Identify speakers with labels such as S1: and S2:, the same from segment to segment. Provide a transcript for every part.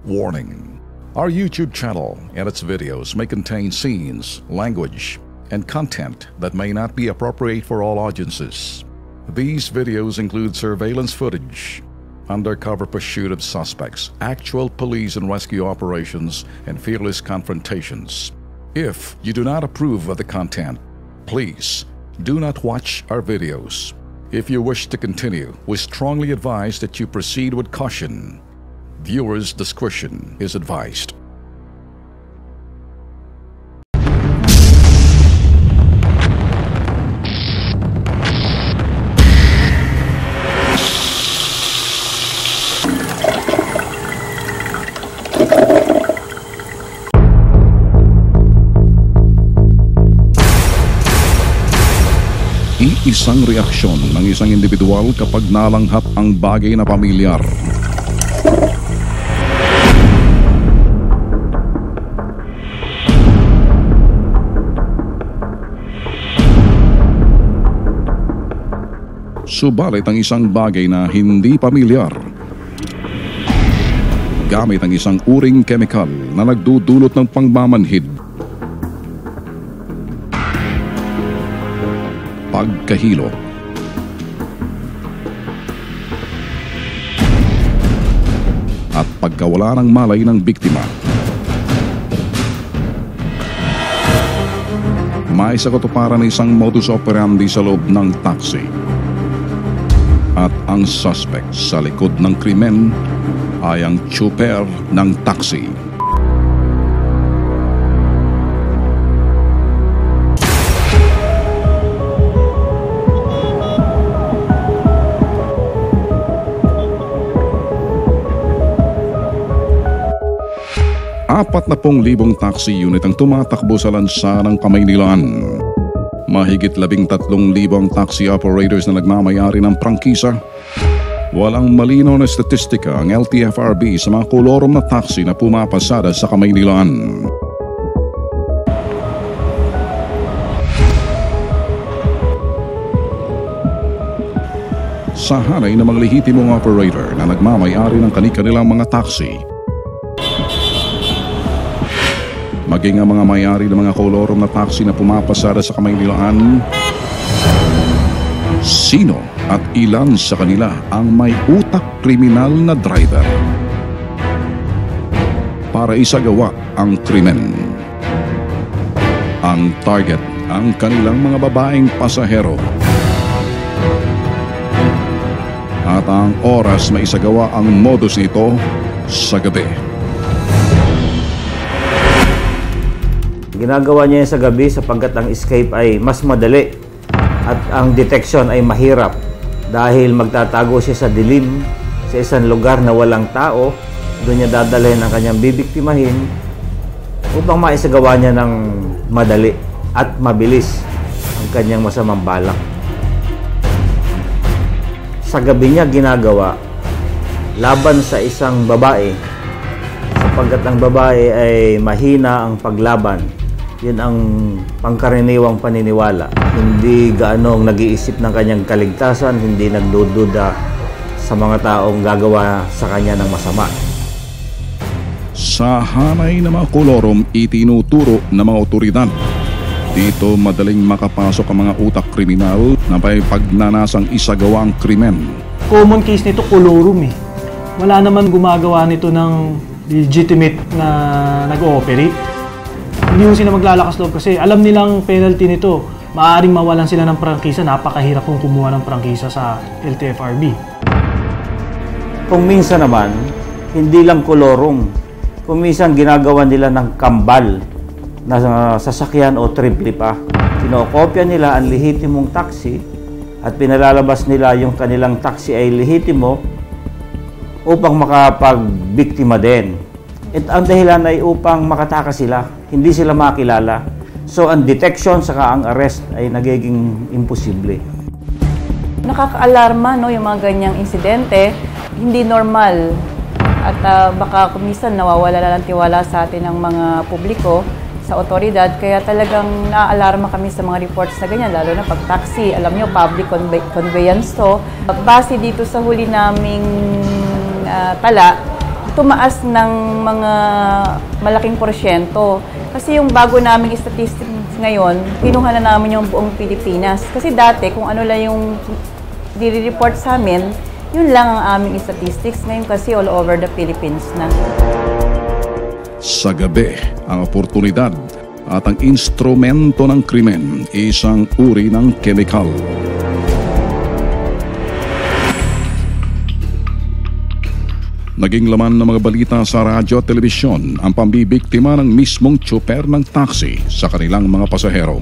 S1: Warning: our YouTube channel and its videos may contain scenes, language, and content that may not be appropriate for all audiences. These videos include surveillance footage, undercover pursuit of suspects, actual police and rescue operations, and fearless confrontations. If you do not approve of the content, please do not watch our videos. If you wish to continue, we strongly advise that you proceed with caution. Viewers' discretion is advised. Iisang reaksyon ng isang individual kapag nalanghap ang bagay na pamilyar. Subalit ang isang bagay na hindi pamilyar, gamit ang isang uring kemikal na nagdudulot ng pangmamanhid, pagkahilo, at pagkawala ng malay ng biktima. May sa katuparan ng isang modus operandi sa loob ng taxi. At ang suspect sa likod ng krimen ay ang tsuper ng taxi. Apat na 4,000 taxi unit ang tumatakbo sa lansanang Kamaynilan. Mahigit 13,000 ang taxi operators na nagmamayari ng prangkisa. Walang malinaw na statistika ang LTFRB sa mga kolorom na taxi na pumapasada sa Kamaynilan. Sa hanay ng mga lehitimong operator na nagmamayari ng kani-kanilang mga taxi, maging ang mga may-ari ng mga kolorom na taxi na pumapasada sa Kamaynilaan, sino at ilan sa kanila ang may utak kriminal na driver para isagawa ang krimen. Ang target ang kanilang mga babaeng pasahero at ang oras na isagawa ang modus nito sa gabi.
S2: Ginagawa niya yan sa gabi sapagkat ang escape ay mas madali at ang detection ay mahirap dahil magtatago siya sa dilim sa isang lugar na walang tao. Doon niya dadalhin ang kanyang bibiktimahin upang maisagawa niya ng madali at mabilis ang kanyang masamang balak. Sa gabi niya ginagawa laban sa isang babae sapagkat ang babae ay mahina ang paglaban. Yun ang pangkaraniwang paniniwala. Hindi gaanong nag-iisip ng kanyang kaligtasan, hindi nagdududa sa mga taong gagawa sa kanya ng masama.
S1: Sa hanay ng mga kolorom itinuturo ng mga otoridad, dito madaling makapasok ang mga utak kriminal na may pagnanasang isagawa ang krimen.
S3: Common case nito, kolorom eh. Wala naman gumagawa nito ng legitimate na nag-ooperate. Hindi mo sila maglalakas loob kasi alam nilang penalty nito. Maaaring mawalan sila ng prangkisa. Napakahirap kung kumuha ng prangkisa sa LTFRB.
S2: Kung minsan naman, hindi lang kolorom. Kung minsan ginagawa nila ng kambal na sasakyan o triple pa. Kinokopya nila ang lehitimong taxi at pinalalabas nila yung kanilang taxi ay lehitimo upang makapagbiktima din. At ang dahilan ay upang makatakas sila, hindi sila makilala. So ang detection saka ang arrest ay nagiging imposible.
S4: Nakaka-alarma no, yung mga ganyang insidente, hindi normal. At baka kumisan nawawala na ng tiwala sa atin ng mga publiko sa otoridad. Kaya talagang na-alarma kami sa mga reports na ganyan, lalo na pag taxi. Alam nyo, public conveyance to. Base dito sa huli naming tala, tumaas ng mga malaking porsyento. Kasi yung bago naming statistics ngayon, kinuha na namin yung buong Pilipinas. Kasi dati, kung ano lang yung dire-report sa amin, yun lang ang aming statistics. Ngayon kasi all over the Philippines na.
S1: Sa gabi, ang oportunidad at ang instrumento ng krimen, isang uri ng chemical. Naging laman ng mga balita sa radyo at telebisyon ang pambibiktima ng mismong tsuper ng taxi sa kanilang mga pasahero.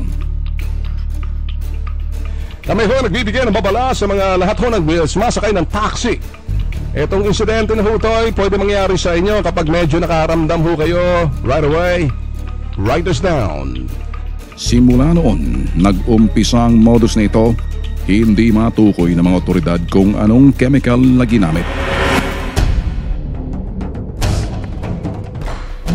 S5: Kami ho nagbibigay ng babala sa mga lahat ho ng sumasakay ng taxi. Itong insidente na ho ito ay pwede mangyari sa inyo kapag medyo nakaramdam ho kayo right away. Write us down.
S1: Simula noon, nag-umpisa ang modus na ito, hindi matukoy ng mga otoridad kung anong chemical na ginamit.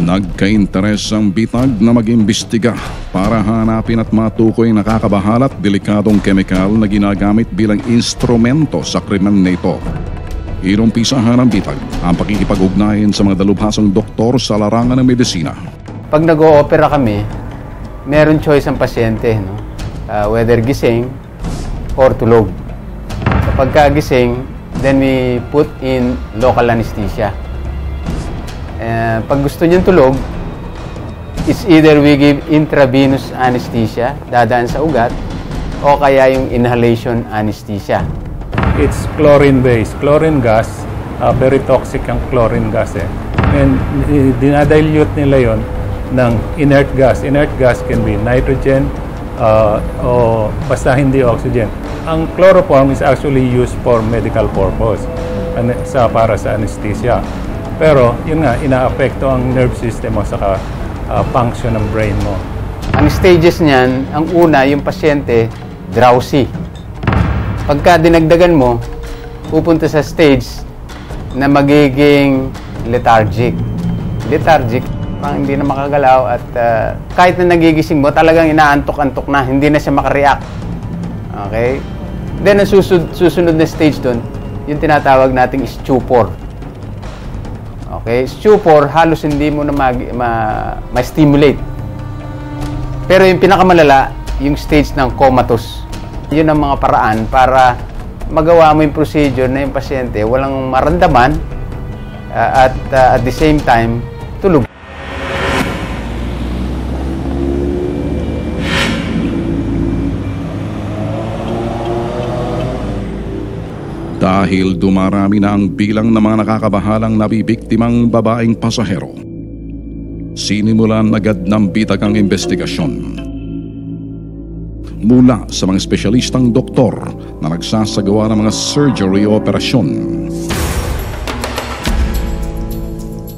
S1: Nagka-interes ang bitag na mag-imbestiga para hanapin at matukoy ang nakakabahala at delikadong chemical na ginagamit bilang instrumento sa krimen na ito. Inumpisahan ng bitag ang pakikipag-ugnayan sa mga dalubhasang doktor sa larangan ng medisina.
S6: Pag nag-o-opera kami, meron choice ang pasyente, no? Whether gising or tulog. Kapag gising, then we put in local anesthesia. Pag gusto niyang tulog, it's either we give intravenous anesthesia, dadaan sa ugat, o kaya yung inhalation anesthesia.
S7: It's chlorine-based. Chlorine gas, very toxic ang chlorine gas eh. And dinadilute nila yon ng inert gas. Inert gas can be nitrogen o basta hindi oxygen. Ang chloroform is actually used for medical purpose para sa anesthesia. Pero yun nga, ina-apekto ang nerve system mo saka function ng brain mo.
S6: Ang stages niyan, ang una, yung pasyente, drowsy. Pagka dinagdagan mo, pupunta sa stage na magiging lethargic. Lethargic, parang hindi na makagalaw at kahit na nagigising mo, talagang inaantok-antok na, hindi na siya makareact. Okay? Then, ang susunod na stage doon, yung tinatawag nating stupor. Okay? Stupor, halos hindi mo na ma-stimulate. Pero yung pinakamalala, yung stage ng comatose. Yun ang mga paraan para magawa mo yung procedure na yung pasyente walang maramdaman at the same time, tulog.
S1: Dahil dumarami na ang bilang ng mga nakakabahalang nabibiktimang babaeng pasahero, sinimulan agad ng bitag ang investigasyon. Mula sa mga espesyalistang doktor na nagsasagawa ng mga surgery o operasyon.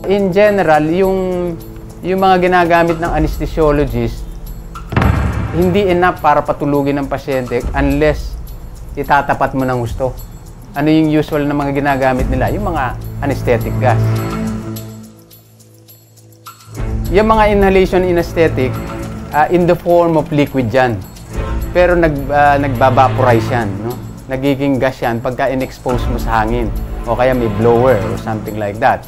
S6: In general, yung mga ginagamit ng anesthesiologist, hindi enough para patulugin ng pasyente unless itatapat mo ng gusto. Ano yung usual na mga ginagamit nila? Yung mga anesthetic gas. Yung mga inhalation anesthetic, in the form of liquid yan. Pero nagbabaporize yan. No? Nagiging gas yan pagka in-expose mo sa hangin. O kaya may blower or something like that.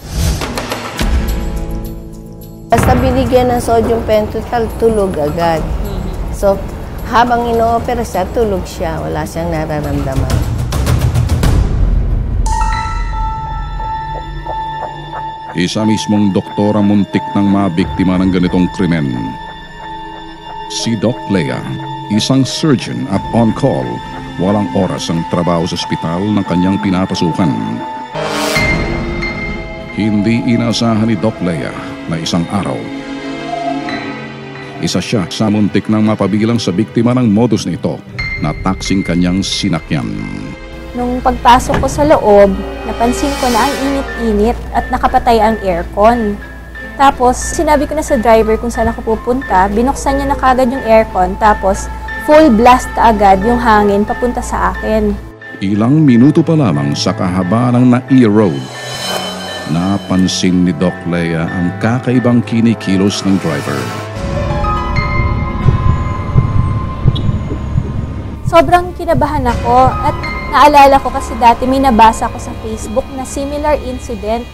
S8: Basta binigyan ng sodium pentothal, tulog agad. So, habang ino-opera siya, tulog siya. Wala siyang nararamdaman.
S1: Isa mismong doktor ang muntik ng mabiktima ng ganitong krimen. Si Doc Lea, isang surgeon at on-call, walang oras ang trabaho sa ospital ng kanyang pinapasukan. Hindi inaasahan ni Doc Lea na isang araw, isa siya sa muntik ng mapabilang sa biktima ng modus nito na taksing kanyang sinakyan.
S9: Nung pagpasok ko sa loob, napansin ko na ang init-init at nakapatay ang aircon. Tapos, sinabi ko na sa driver kung saan ako pupunta, binuksan niya na kagad yung aircon, tapos full blast kaagad yung hangin papunta sa akin.
S1: Ilang minuto pa lamang sa kahabaan ng NAIA Road, napansin ni Doc Lea ang kakaibang kinikilos ng driver.
S9: Sobrang kinabahan ako at naalala ko kasi dati may nabasa ko sa Facebook na similar incident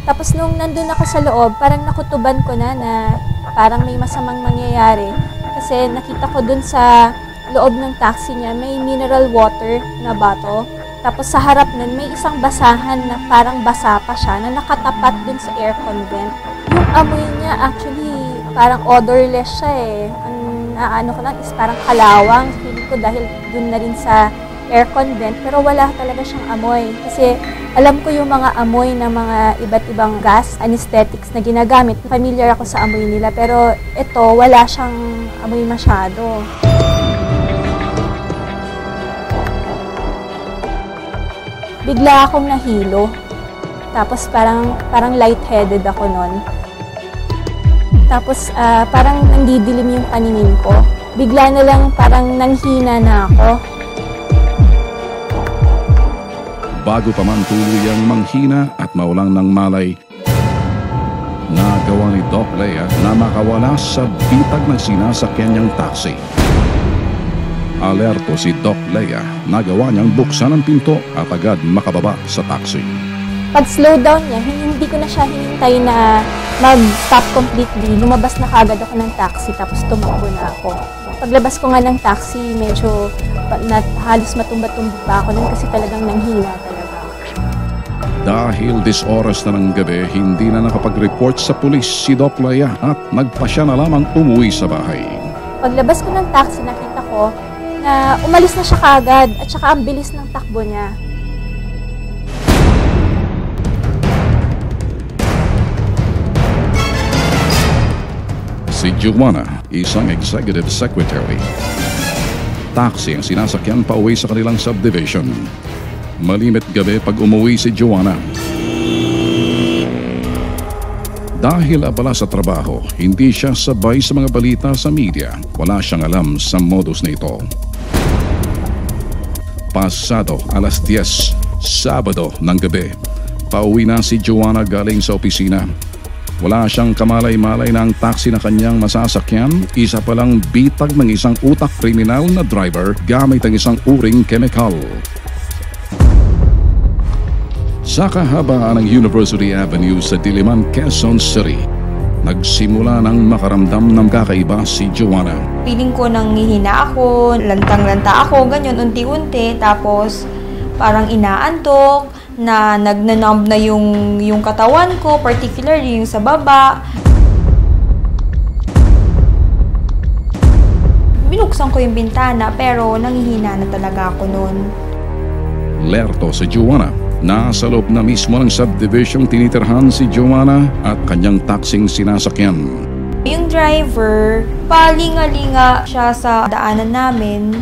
S9: Tapos nung nandun ako sa loob, parang nakutuban ko na parang may masamang mangyayari. Kasi nakita ko dun sa loob ng taxi niya, may mineral water na bato. Tapos sa harap nun, may isang basahan na parang basa pa siya na nakatapat dun sa aircon vent. Yung amoy niya actually parang odorless siya eh. Ang naano ko lang is parang kalawang. Feeling ko dahil dun na rin sa aircon vent, pero wala talaga siyang amoy. Kasi alam ko yung mga amoy ng mga iba't ibang gas, anesthetics na ginagamit. Familiar ako sa amoy nila, pero ito wala siyang amoy masyado. Bigla akong nahilo. Tapos parang lightheaded ako nun. Tapos parang nandidilim yung paningin ko. Bigla na lang parang nanghina na ako.
S1: Bago pa man tuluyang manghina at mawalang ng malay, nagawa ni Doc Lea na makawala sa bitag ng sinasakyan niyang taxi. Alerto si Doc Lea, nagawa niyang buksan ang pinto at agad makababa sa taxi.
S9: Pag slow down niya, hindi ko na siya hinintay na mag-stop completely. Lumabas na kagad ako ng taxi tapos tumakbo na ako. Paglabas ko nga ng taxi, medyo halos matumba-tumba pa ako nun kasi talagang nanghina talaga.
S1: Dahil oras na ng gabi, hindi na nakapag-report sa pulis si Doc Lea at nagpasya na lamang umuwi sa bahay.
S9: Paglabas ko ng taxi, nakita ko na umalis na siya kagad at saka ang bilis ng takbo niya.
S1: Si Joanna, isang executive secretary. Taxi ang sinasakyan pa uwi sa kanilang subdivision. Malimit gabi pag umuwi si Joanna. Dahil abala sa trabaho, hindi siya sabay sa mga balita sa media. Wala siyang alam sa modus na ito. Pasado alas 10, Sabado ng gabi, pauwi na si Joanna galing sa opisina. Wala siyang kamalay-malay na ang taxi na kanyang masasakyan, isa palang bitag ng isang utak kriminal na driver gamit ang isang uring kemikal. Sa kahabaan ng University Avenue sa Diliman, Quezon City, nagsimula ng makaramdam ng kakaiba si Joanna.
S10: Feeling ko nanghihina ako, lantang-lanta ako, ganyan, unti-unti, tapos parang inaantok, na nagnanumb na yung katawan ko, particularly yung sa baba. Binuksan ko yung bintana pero nanghihina na talaga ako noon.
S1: Lerto si Joanna. Nasa loob na mismo ng subdivision tinitirhan si Joanna at kanyang taxing sinasakyan.
S10: Yung driver, palinga-linga siya sa daanan namin.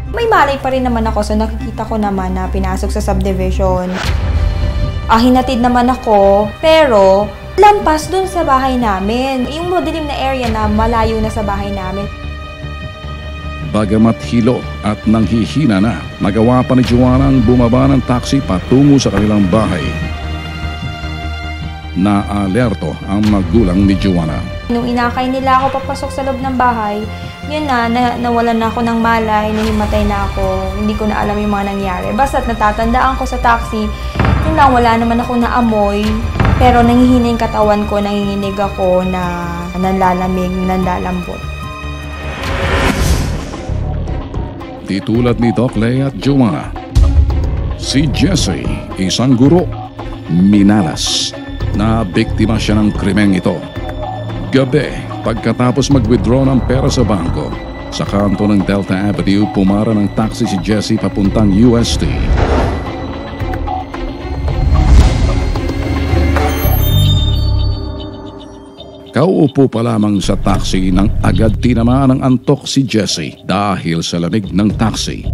S10: May malay pa rin naman ako, so nakikita ko naman na pinasok sa subdivision. Hinatid naman ako, pero lampas dun sa bahay namin. Yung madilim na area na malayo na sa bahay namin.
S1: Bagamat hilo at nanghihina na, nagawa pa ni Joanna ang bumaba ng taxi patungo sa kanilang bahay. Naalerto ang magulang ni Joanna.
S10: Nung inakay nila ako papasok sa loob ng bahay, yun nawalan na ako ng malay, nahimatay na ako, hindi ko na alam yung mga nangyari. Basta't natatandaan ko sa taxi, yun lang, wala naman ako na amoy, pero nanghihina yung katawan ko, nanginginig ako na nanlalamig, nanlalambot.
S1: Di tulad ni Doc Lea at Joanna, si Jessie, isang guro, minalas na biktima siya ng krimeng ito. Gabi, pagkatapos mag-withdraw ng pera sa bangko, sa kanto ng Delta Avenue, pumara ng taxi si Jessie papuntang UST. Kauupo pa lamang sa taxi nang agad tinamaan ng antok si Jessie dahil sa lamig ng taxi.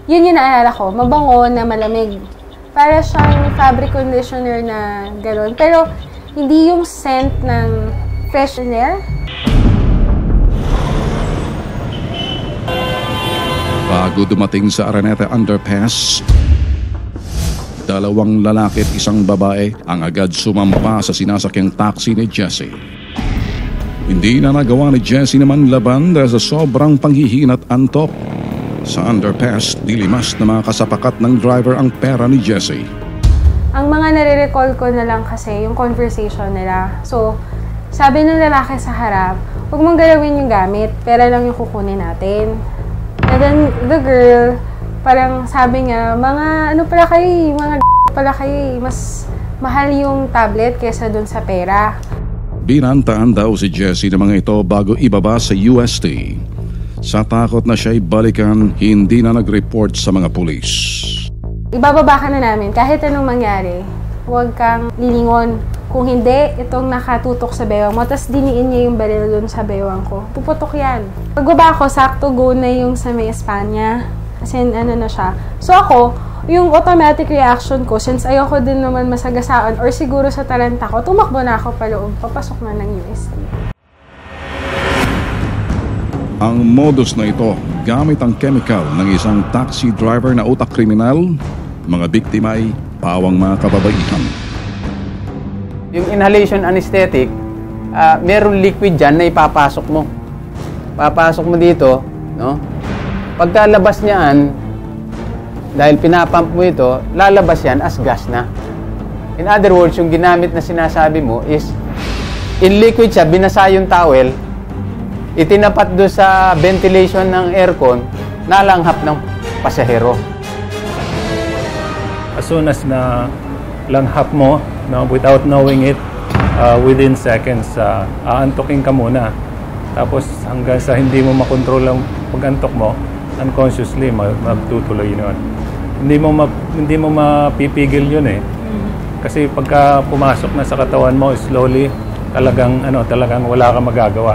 S11: Yun yung naalala ko, mabango na malamig. Para siyang fabric conditioner na gano'n. Pero hindi yung scent ng freshener.
S1: Bago dumating sa Araneta Underpass, dalawang lalaki at isang babae ang agad sumampa sa sinasakyang taxi ni Jessie. Hindi na nagawa ni Jessie naman laban dahil sa sobrang panghihina at antok. Sa underpass, dilimas na mga kasapakat ng driver ang pera ni Jessie.
S11: Ang mga nare-recall ko na lang kasi yung conversation nila. So, sabi ng lalaki sa harap, huwag mong galawin yung gamit, pera lang yung kukunin natin. And then, the girl, parang sabi niya, mga ano pala kayo, mga pala kayo, mas mahal yung tablet kaysa dun sa pera.
S1: Binantaan daw si Jessie ng mga ito bago ibaba sa UST. Sa takot na siya'y balikan, hindi na nag-report sa mga pulis.
S11: Ibababa ka na namin, kahit anong mangyari, huwag kang lilingon. Kung hindi, itong nakatutok sa bewang mo, tapos diniin niya yung baril doon sa bewang ko, puputok yan. Pagbaba ko, sakto go na yung sa may Espanya. Kasi ano na siya. So ako, yung automatic reaction ko, since ayoko din naman masagasaan or siguro sa talenta ko, tumakbo na ako paloob, papasok na ng UST.
S1: Ang modus na ito, gamit ang chemical ng isang taxi driver na utak kriminal, mga biktima ay pawang mga kababaihan.
S6: Yung inhalation anesthetic, meron liquid dyan na ipapasok mo. Papasok mo dito, no? Pagkalabas niyan, dahil pinapump mo ito, lalabas yan as gas na. In other words, yung ginamit na sinasabi mo is, in liquid siya, binasa yung towel, itinapat doon sa ventilation ng aircon, nalanghap ng pasahero.
S7: As soon as na langhap mo, no, without knowing it, within seconds, aantokin ka muna. Tapos hanggang sa hindi mo makontrol ang pag-antok mo, unconsciously magtutuloy yun. Hindi mo mapipigil yun eh. Kasi pagka pumasok na sa katawan mo, slowly, talagang wala kang magagawa.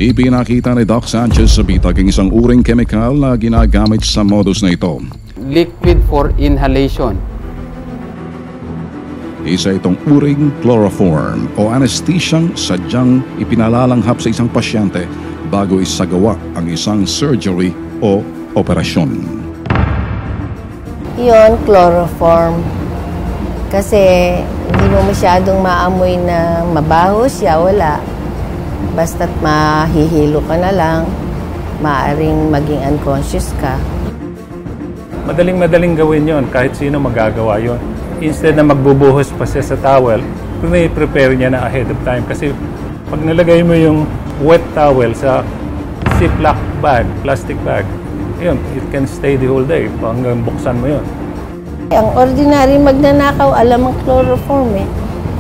S1: Ipinakita ni Doc Sanchez sa bitag ang isang uring chemical na ginagamit sa modus na ito.
S6: Liquid for inhalation.
S1: Isa itong uring chloroform o anesthesiang sadyang ipinalalanghap sa isang pasyente bago isagawa ang isang surgery o operasyon.
S8: Yon, chloroform. Kasi hindi mo masyadong maamoy na mabaho siya, wala. Basta't mahihilo ka na lang, maaaring maging unconscious ka.
S7: Madaling gawin yon, kahit sino magagawa yon. Instead na magbubuhos pa siya sa towel, prepare niya na ahead of time. Kasi pag nalagay mo yung wet towel sa Ziploc bag, plastic bag, yun, it can stay the whole day hanggang buksan mo yon.
S8: Ang ordinary magnanakaw, alam ang chloroform eh.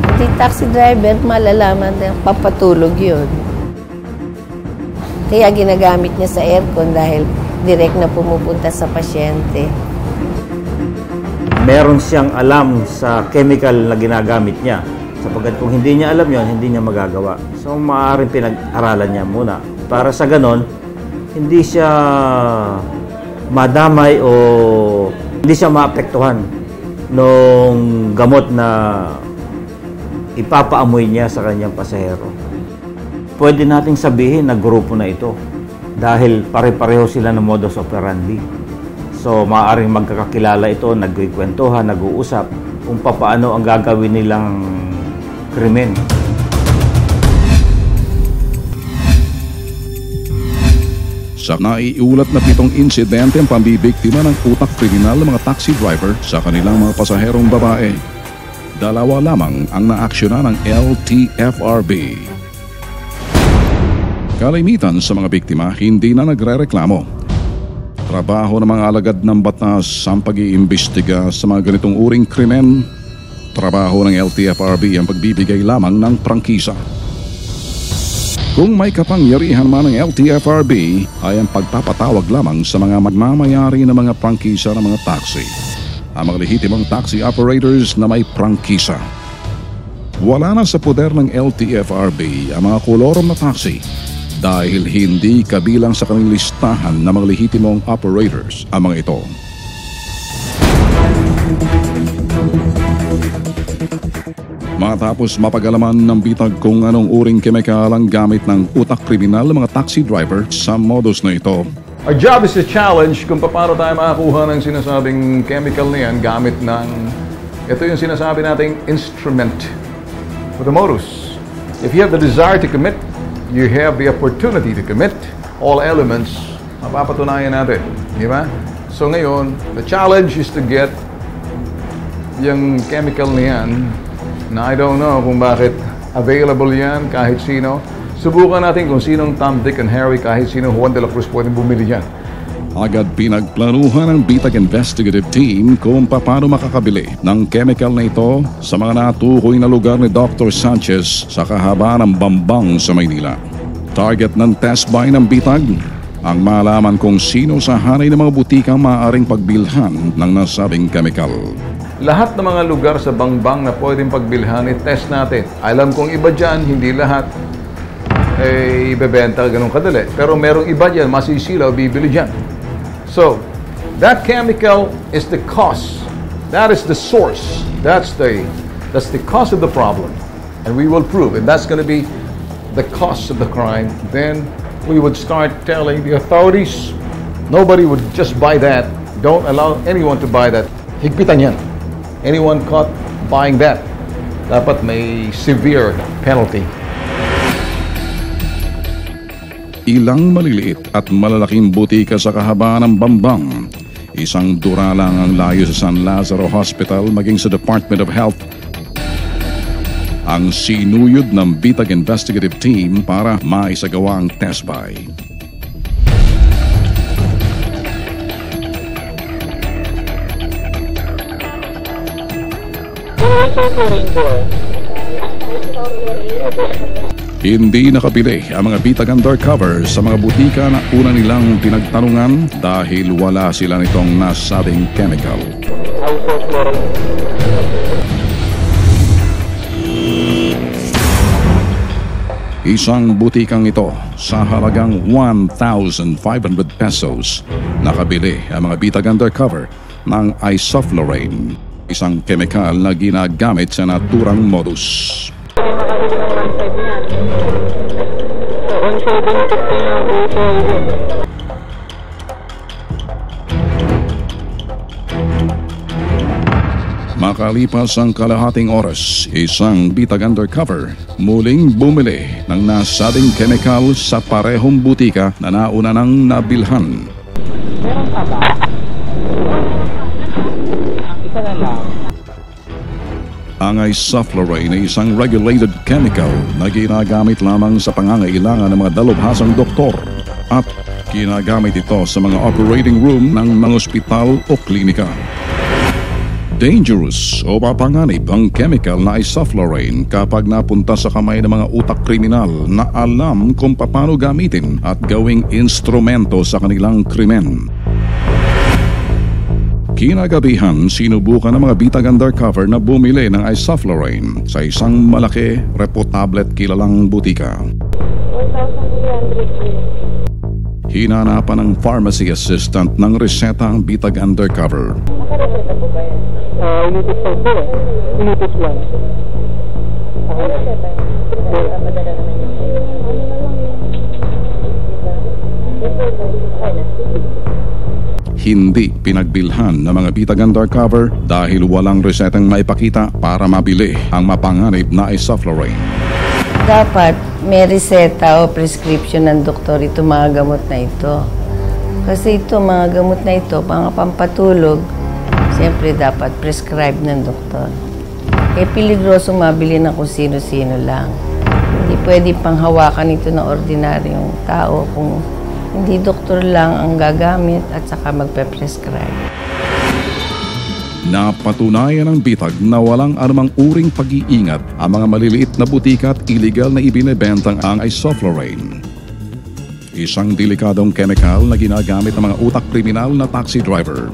S8: Hindi taxi driver, malalaman na papatulog yun. Kaya ginagamit niya sa aircon dahil direct na pumupunta sa pasyente.
S2: Meron siyang alam sa chemical na ginagamit niya. Sapagkat kung hindi niya alam yon, hindi niya magagawa. So maaaring pinag-aralan niya muna. Para sa ganon, hindi siya madamay o hindi siya maapektuhan nung gamot na ipapaamoy niya sa kanyang pasahero. Pwede nating sabihin na grupo na ito dahil pare-pareho sila ng modus operandi. So, maaaring magkakakilala ito, nagkikwentuhan, nag-uusap kung paano ang gagawin nilang krimen.
S1: Sa naiulat na 7 insidente ang pambibiktima ng utak kriminal ng mga taxi driver sa kanilang mga pasaherong babae. 2 lamang ang naaksyonan ng LTFRB. Kalimitan sa mga biktima hindi na nagrereklamo. Trabaho ng mga alagad ng batas ang pag-iimbestiga sa mga ganitong uring krimen. Trabaho ng LTFRB ang pagbibigay lamang ng prangkisa. Kung may kapangyarihan man ng LTFRB ay ang pagpapatawag lamang sa mga magmamayari ng mga prangkisa ng mga taxi. Ang mga lehitimong taxi operators na may prangkisa. Wala na sa poder ng LTFRB ang mga kolorom na taxi dahil hindi kabilang sa kanilang listahan ng mga lehitimong operators ang mga ito. Matapos mapag-alaman ng bitag kung anong uring kemikal ang gamit ng utak kriminal ng mga taxi driver sa modus na ito.
S5: Our job is to challenge kung paano tayo makakuha ng sinasabing chemical na yan gamit ng, ito yung sinasabi nating instrument for the modus. If you have the desire to commit, you have the opportunity to commit all elements, mapapatunayan natin. Di ba?
S1: So ngayon, the challenge is to get yung chemical na yan, na I don't know kung bakit available yan kahit sino. Subukan natin kung sinong Tom, Dick, and Harry, kahit sino Juan de la Cruz pwedeng bumili yan.
S5: Agad pinagplanuhan ng Bitag Investigative Team kung paano makakabili ng chemical na ito sa mga natukoy na lugar ni Dr. Sanchez sa kahabaan ng Bambang sa Maynila. Target ng test buy ng Bitag ang malaman kung sino sa hanay ng mga butikang maaaring pagbilhan ng nasabing chemical.
S1: Lahat ng mga lugar sa Bangbang na pwedeng pagbilhan, i-test natin. Alam kong iba dyan, hindi lahat ibebenta ganun kadali. Pero merong iba dyan, masisilaw, bibili dyan. So, that chemical is the cause. That is the source. That's the cause of the problem. And we will prove, and that's going to be the cause of the crime. Then we would start telling the authorities, nobody would just buy that. Don't allow anyone to buy that. Higpitan yan. Anyone caught buying that, dapat may severe penalty.
S5: Ilang maliliit at malalaking butika sa kahabaan ng Bambang. Isang dura lang ang layo sa San Lazaro Hospital maging sa Department of Health. Ang sinuyod ng Bitag Investigative Team para maisagawa ang test buy. Hindi nakabili ang mga Bitag undercover sa mga butika na una nilang pinagtanungan dahil wala sila nitong nasabing chemical. Isang butikang ito sa halagang 1,500 pesos nakabili ang mga Bitag undercover ng isoflurane, isang chemical na ginagamit sa naturang modus. Makalipas ang kalahating oras, isang Bitag undercover muling bumili ng nasabing chemical sa parehong butika na nauna nang nabilhan.
S2: Meron pa ba? Isa na lang.
S5: Ang isoflurane ay isang regulated chemical na ginagamit lamang sa pangangailangan ng mga dalubhasang doktor at ginagamit ito sa mga operating room ng mga ospital o klinika. Dangerous o mapanganib ang chemical na isoflurane kapag napunta sa kamay ng mga utak kriminal na alam kung paano gamitin at gawing instrumento sa kanilang krimen. Kinagabihan, sinubukan ng mga Bitag undercover na bumili ng isoflurane sa isang malaki, reputable at kilalang butika. Hinanapan ng pharmacy assistant ng reseta ang Bitag undercover.
S2: Nakareseta po ba yan? Unitis po po eh. Unitis lang. Nakareseta yun. Madala naman yun.
S5: Hindi pinagbilhan ng mga Bitag undercover dahil walang resetang maipakita para mabili ang mapanganib na isoflurane.
S8: Dapat may reseta o prescription ng doktor ito mga gamot na ito. Kasi ito mga gamot na ito, pampatulog, siyempre dapat prescribe ng doktor. Eh piligroso mabili na kung sino-sino lang. Hindi pwede panghawakan ito ng ordinaryong tao kung hindi doktor lang ang gagamit at saka magpe-prescribe.
S5: Napatunayan ng Bitag na walang anumang uring pag-iingat ang mga maliliit na butika at illegal na ibinebentang ang isoflurane. Isang delikadong chemical na ginagamit ng mga utak kriminal na taxi driver.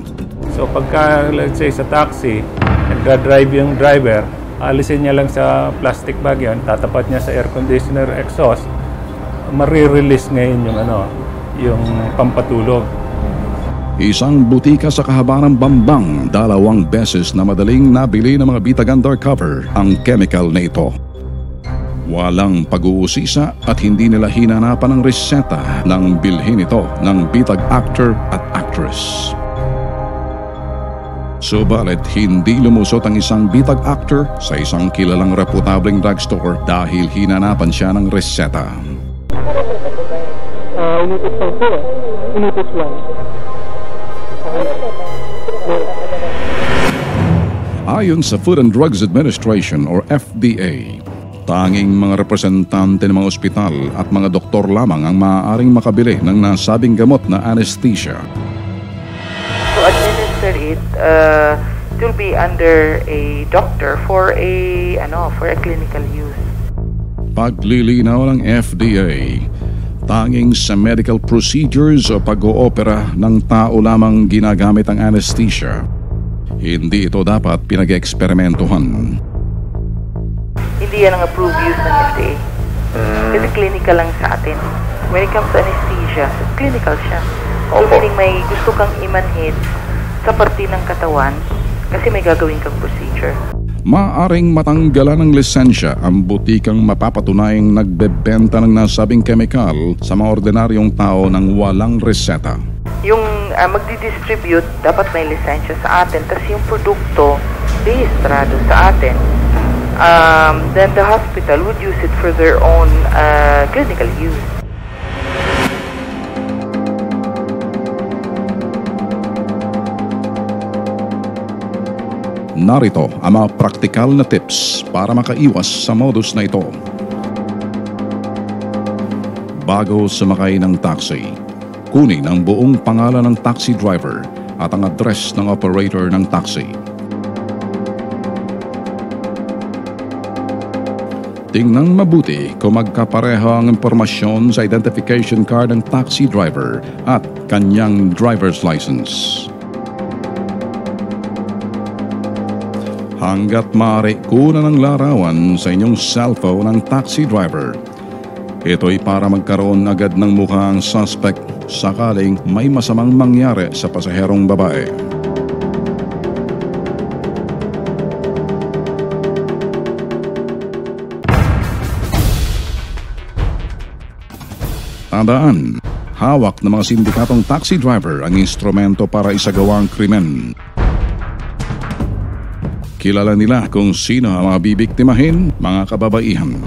S7: So pagka, let's say, sa taxi, nagdadrive yung driver, alisin niya lang sa plastic bag yan, tatapat niya sa air conditioner exhaust, marirelease ngayon yung pampatulog.
S5: Isang butika sa kahabaan ng Bambang, 2 beses na madaling nabili ng mga Bitag undercover ang chemical na ito. Walang pag-uusisa at hindi nila hinanapan ng reseta ng bilhin ito ng Bitag actor at actress. Subalit, hindi lumusot ang isang Bitag actor sa isang kilalang reputableng drugstore dahil hinanapan siya ng reseta.
S2: Unitis lang po eh. Unitis lang.
S1: Ayon sa Food and Drugs Administration or FDA, tanging mga representante ng mga ospital at mga doktor lamang ang maaaring makabili ng nasabing gamot na anesthesia.
S12: To administer it, it will be under a doctor for a clinical use.
S1: Paglilinaw ng FDA, tanging sa medical procedures o pag-oopera ng tao lamang ginagamit ang anesthesia. Hindi ito dapat pinag-eksperimentuhan.
S12: Hindi yan ang approved use ng FDA. Kasi clinical lang sa atin. When it comes to anesthesia, clinical siya. So meaning may gusto kang imanhid sa parte ng katawan kasi may gagawin kang procedure.
S1: Maaring matanggalan ng lisensya ang butikang mapapatunayang nagbebenta ng nasabing kemikal sa mga ordinaryong tao ng walang reseta.
S12: Yung magdi-distribute, dapat may lisensya sa atin. Tapos yung produkto, rehistrado sa atin. Then the hospital would use it for their own clinical use.
S1: Narito ang mga praktikal na tips para makaiwas sa modus na ito. Bago sumakay ng taxi, kunin ang buong pangalan ng taxi driver at ang address ng operator ng taxi. Tingnan mabuti kung magkapareho ang impormasyon sa identification card ng taxi driver at kanyang driver's license. Hanggat maaari, kunan ng larawan sa inyong cellphone ng taxi driver. Ito'y para magkaroon agad ng mukha ang suspect sakaling may masamang mangyari sa pasaherong babae. Tandaan, hawak ng mga sindikatong taxi driver ang instrumento para isagawa ang krimen. Kilala nila kung sino ang mga bibiktimahin, mga kababaihan.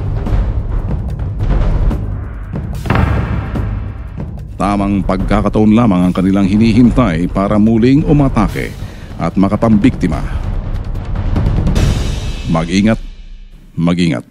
S1: Tamang pagkakataon lamang ang kanilang hinihintay para muling umatake at makapambiktima. Mag-ingat, mag-ingat.